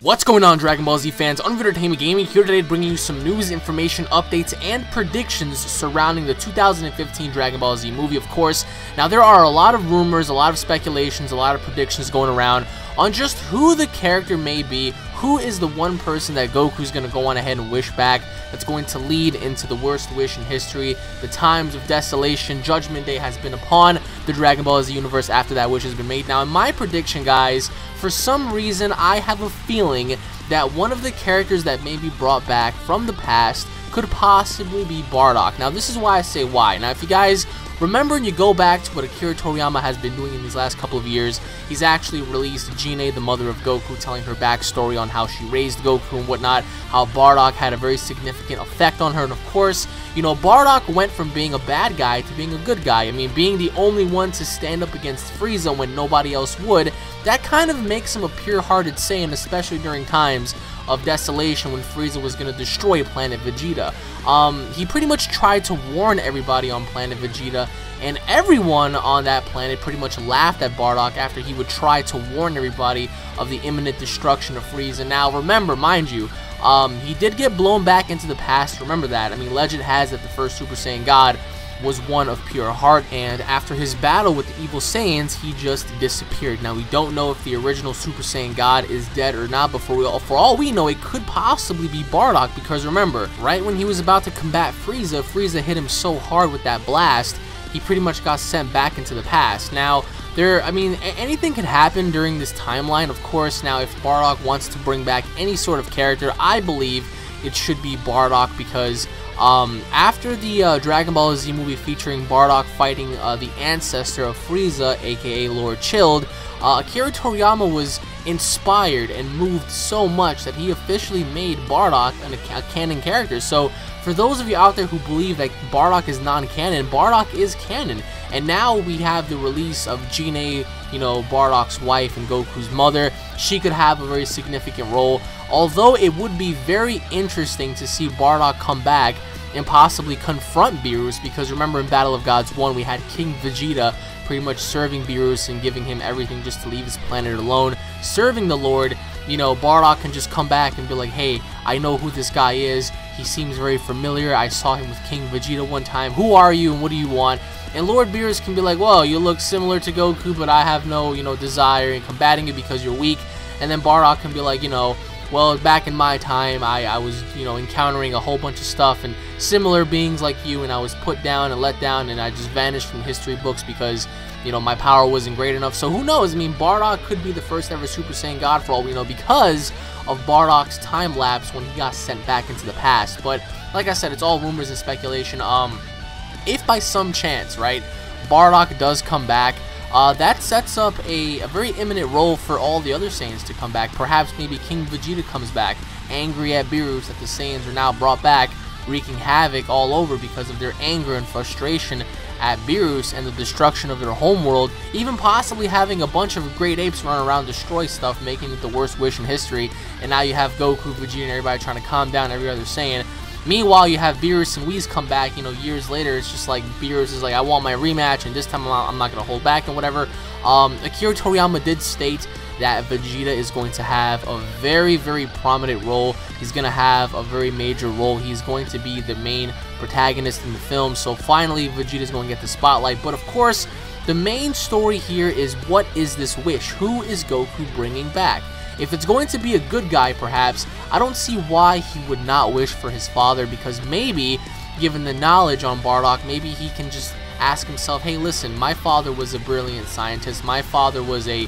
What's going on, Dragon Ball Z fans? UnrealEntGaming here today bringing you some news, information, updates, and predictions surrounding the 2015 Dragon Ball Z movie, of course. Now, there are a lot of rumors, a lot of speculations, a lot of predictions going around on just who the character may be, who is the one person that Goku's going to go on ahead and wish back that's going to lead into the worst wish in history. The times of desolation, Judgment Day has been upon the Dragon Ball Z universe after that wish has been made. Now, in my prediction, guys, for some reason, I have a feeling that one of the characters that may be brought back from the past could possibly be Bardock. Now, this is why I say why. Now, if you guys remember and you go back to what Akira Toriyama has been doing in these last couple of years, he's actually released Gine, the mother of Goku, telling her backstory on how she raised Goku and whatnot, how Bardock had a very significant effect on her, and of course, you know, Bardock went from being a bad guy to being a good guy. I mean, being the only one to stand up against Frieza when nobody else would, that kind of makes him a pure-hearted Saiyan, especially during times of desolation when Frieza was going to destroy Planet Vegeta. He pretty much tried to warn everybody on Planet Vegeta, and everyone on that planet pretty much laughed at Bardock after he would try to warn everybody of the imminent destruction of Frieza. Now, remember, mind you, he did get blown back into the past. Remember that. I mean, legend has that the first Super Saiyan God was one of pure heart, and after his battle with the evil Saiyans, he just disappeared. Now, we don't know if the original Super Saiyan God is dead or not, but for all we know, it could possibly be Bardock, because remember, right when he was about to combat Frieza, Frieza hit him so hard with that blast, he pretty much got sent back into the past. Now, I mean, anything can happen during this timeline, of course. Now, if Bardock wants to bring back any sort of character, I believe it should be Bardock, because after the Dragon Ball Z movie featuring Bardock fighting the ancestor of Frieza, aka Lord Chilled, Akira Toriyama was inspired and moved so much that he officially made Bardock a canon character. So for those of you out there who believe that Bardock is non-canon, Bardock is canon. And now we have the release of Gine, you know, Bardock's wife and Goku's mother. She could have a very significant role, although it would be very interesting to see Bardock come back and possibly confront Beerus, because remember in Battle of Gods 1 we had King Vegeta pretty much serving Beerus and giving him everything just to leave his planet alone, serving the Lord. You know, Bardock can just come back and be like, hey, I know who this guy is, he seems very familiar, I saw him with King Vegeta one time, who are you and what do you want? And Lord Beerus can be like, well, you look similar to Goku, but I have no, you know, desire in combating you because you're weak. And then Bardock can be like, you know, well, back in my time, I was, you know, encountering a whole bunch of stuff and similar beings like you, and I was put down and let down, and I just vanished from history books because, you know, my power wasn't great enough. So who knows? I mean, Bardock could be the first ever Super Saiyan God for all we know, because of Bardock's time lapse when he got sent back into the past. But like I said, it's all rumors and speculation. If by some chance, right, Bardock does come back, that sets up a very imminent role for all the other Saiyans to come back. Perhaps maybe King Vegeta comes back, angry at Beerus that the Saiyans are now brought back, wreaking havoc all over because of their anger and frustration at Beerus and the destruction of their homeworld, even possibly having a bunch of great apes run around, destroy stuff, making it the worst wish in history. And now you have Goku, Vegeta, and everybody trying to calm down every other Saiyan. Meanwhile, you have Beerus and Whis come back, you know, years later. It's just like Beerus is like, I want my rematch, and this time I'm not going to hold back and whatever. Akira Toriyama did state that Vegeta is going to have a very, very prominent role. He's going to have a very major role. He's going to be the main protagonist in the film. So finally, Vegeta is going to get the spotlight. But of course, the main story here is, what is this wish? Who is Goku bringing back? If it's going to be a good guy, perhaps, I don't see why he would not wish for his father, because maybe, given the knowledge on Bardock, maybe he can just ask himself, hey, listen, my father was a brilliant scientist, my father was a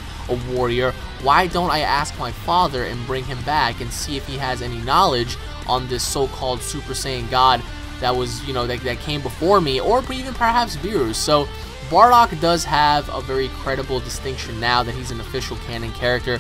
warrior, why don't I ask my father and bring him back and see if he has any knowledge on this so-called Super Saiyan God that was, you know, that came before me, or even perhaps Beerus. So Bardock does have a very credible distinction now that he's an official canon character.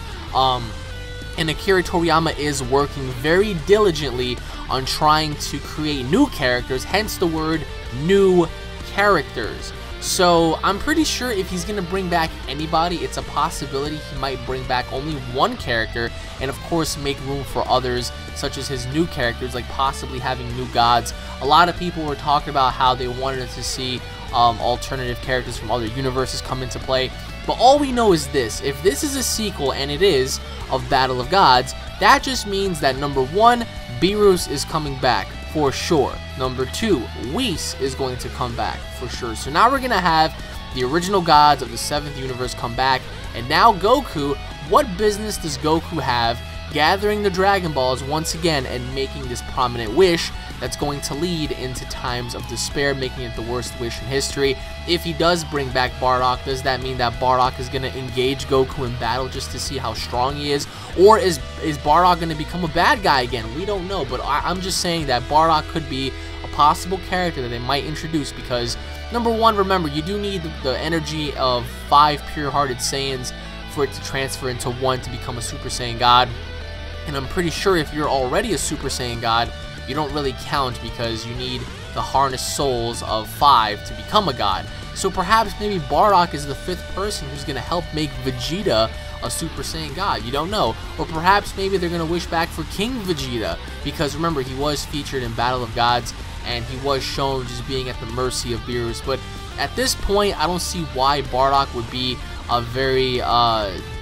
And Akira Toriyama is working very diligently on trying to create new characters, hence the word new characters. So I'm pretty sure if he's going to bring back anybody, it's a possibility he might bring back only one character, and of course make room for others, such as his new characters, like possibly having new gods. A lot of people were talking about how they wanted to see alternative characters from other universes come into play. But all we know is this: if this is a sequel, and it is, of Battle of Gods, that just means that number 1, Beerus is coming back for sure. Number 2, Whis is going to come back for sure. So now we're going to have the original gods of the 7th universe come back, and now Goku, what business does Goku have gathering the Dragon Balls once again and making this prominent wish that's going to lead into times of despair, making it the worst wish in history? If he does bring back Bardock, does that mean that Bardock is going to engage Goku in battle just to see how strong he is? Or is Bardock going to become a bad guy again? We don't know, but I'm just saying that Bardock could be a possible character that they might introduce because, number 1, remember, you do need the energy of 5 pure-hearted Saiyans for it to transfer into 1 to become a Super Saiyan God. And I'm pretty sure if you're already a Super Saiyan God, you don't really count because you need the harnessed souls of 5 to become a god. So perhaps maybe Bardock is the 5th person who's going to help make Vegeta a Super Saiyan God. You don't know. Or perhaps maybe they're going to wish back for King Vegeta, because remember, he was featured in Battle of Gods and he was shown just being at the mercy of Beerus. But at this point, I don't see why Bardock would be a very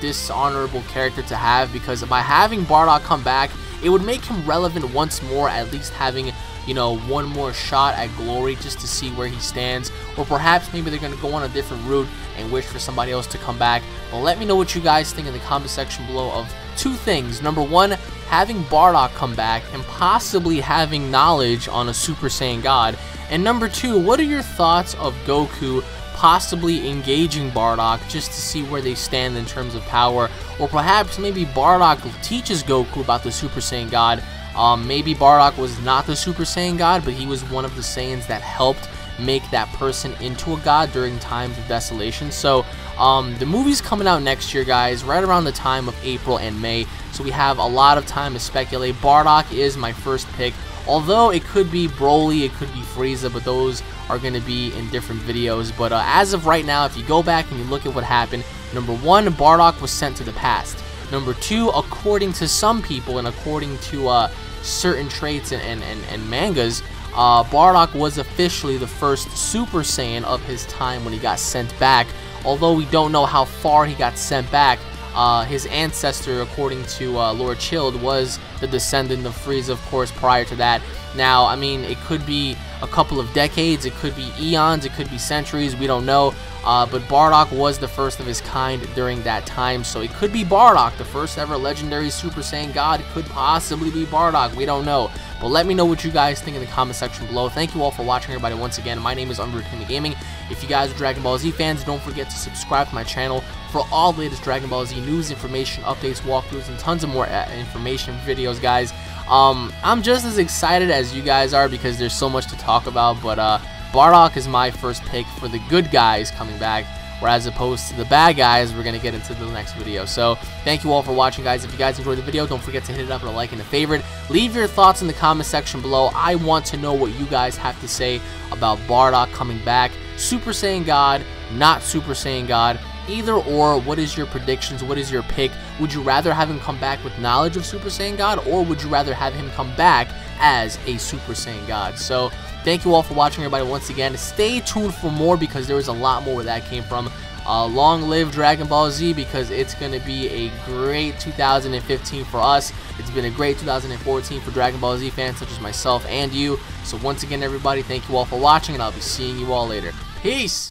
dishonorable character to have, because by having Bardock come back, it would make him relevant once more, at least having, you know, one more shot at glory just to see where he stands. Or perhaps maybe they're going to go on a different route and wish for somebody else to come back. Well, let me know what you guys think in the comment section below of 2 things. Number 1, having Bardock come back and possibly having knowledge on a Super Saiyan God. And number 2, what are your thoughts of Goku possibly engaging Bardock just to see where they stand in terms of power? Or perhaps maybe Bardock teaches Goku about the Super Saiyan God. Maybe Bardock was not the Super Saiyan God, but he was one of the Saiyans that helped make that person into a god during times of desolation. So the movie's coming out next year, guys, right around the time of April and May, so we have a lot of time to speculate. Bardock is my first pick, although it could be Broly, it could be Frieza, but those are going to be in different videos. But as of right now, if you go back and you look at what happened, number 1, Bardock was sent to the past. Number 2, according to some people and according to certain traits and mangas, Bardock was officially the first Super Saiyan of his time when he got sent back. Although we don't know how far he got sent back, his ancestor, according to Lord Chilled, was the descendant of Frieza, of course, prior to that. Now, I mean, it could be a couple of decades, it could be eons, it could be centuries, we don't know. But Bardock was the first of his kind during that time, so it could be Bardock, the first ever legendary Super Saiyan God. It could possibly be Bardock, we don't know. But let me know what you guys think in the comment section below. Thank you all for watching, everybody. Once again, my name is UnrealEntGaming. If you guys are Dragon Ball Z fans, don't forget to subscribe to my channel for all the latest Dragon Ball Z news, information, updates, walkthroughs, and tons of more information videos, guys. I'm just as excited as you guys are because there's so much to talk about, but Bardock is my first pick for the good guys coming back, whereas opposed to the bad guys, we're going to get into the next video. So thank you all for watching, guys. If you guys enjoyed the video, don't forget to hit it up with a like and a favorite. Leave your thoughts in the comment section below. I want to know what you guys have to say about Bardock coming back. Super Saiyan God, not Super Saiyan God, either or. What is your predictions? What is your pick? Would you rather have him come back with knowledge of Super Saiyan God, or would you rather have him come back as a Super Saiyan God? So thank you all for watching, everybody. Once again, stay tuned for more because there is a lot more where that came from. Long live Dragon Ball Z, because it's going to be a great 2015 for us. It's been a great 2014 for Dragon Ball Z fans such as myself and you. So once again, everybody, thank you all for watching, and I'll be seeing you all later. Peace!